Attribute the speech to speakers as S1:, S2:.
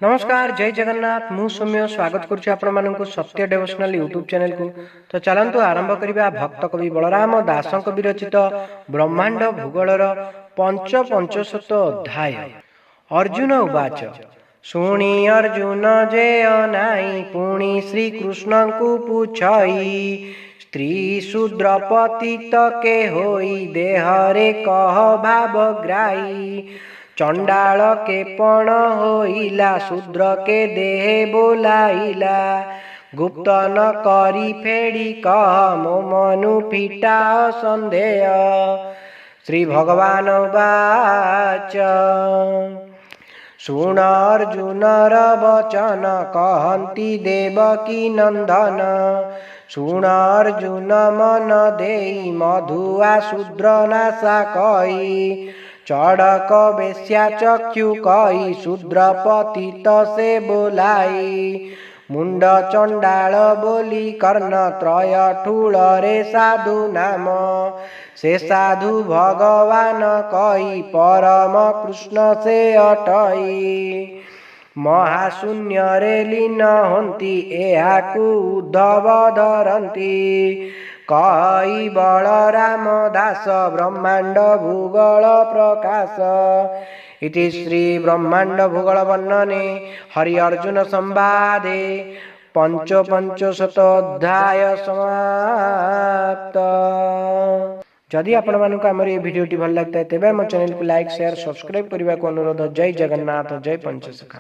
S1: नमस्कार जय जगन्नाथ मु सौम्य स्वागत करुच्ची आपण मानक सत्य डेवोशनल यूट्यूब चैनल को। तो चलतु आरंभ करबा भक्त कवि बलराम दास विरचित ब्रह्मांड भूगोलर पंचशत अध्याय। अर्जुन उवाच शुणी अर्जुन जय नाई पुणी श्रीकृष्ण को पूछई स्त्री शूद्र पतित के होई देहरे कह भावग्राही चंडाल के पण होइला शूद्र के देह बोलाइला गुप्त न करी फेड़ी कह मो मनु फिटा संदेह। श्री भगवान वाच शुण अर्जुनर वचन कहंती देवकी नंदन शुण अर्जुन मन देई मधुआ शूद्र नाशा कई चढ़क बेश्या चक्षु कई शूद्र पतित से बोलाई मुंड चंडाल बोली कर्ण त्रय ठूल रे साधु नाम से साधु भगवान कई परम कृष्ण से अटई महाशून्य रे लीन होंती एहाकु उद्धव धरंती कई बलराम दास ब्रह्मांड भूगोल प्रकाश। इति श्री ब्रह्मांड भूगोल वर्णने हरि अर्जुन संवादे पंचशत अध्याय समाप्त। जदि आपण मानक आमर ये भिडियोटी भल लगता है तेबे आम चैनल को लाइक शेयर सब्सक्राइब करने को अनुरोध। जय जगन्नाथ जय पंचसखा।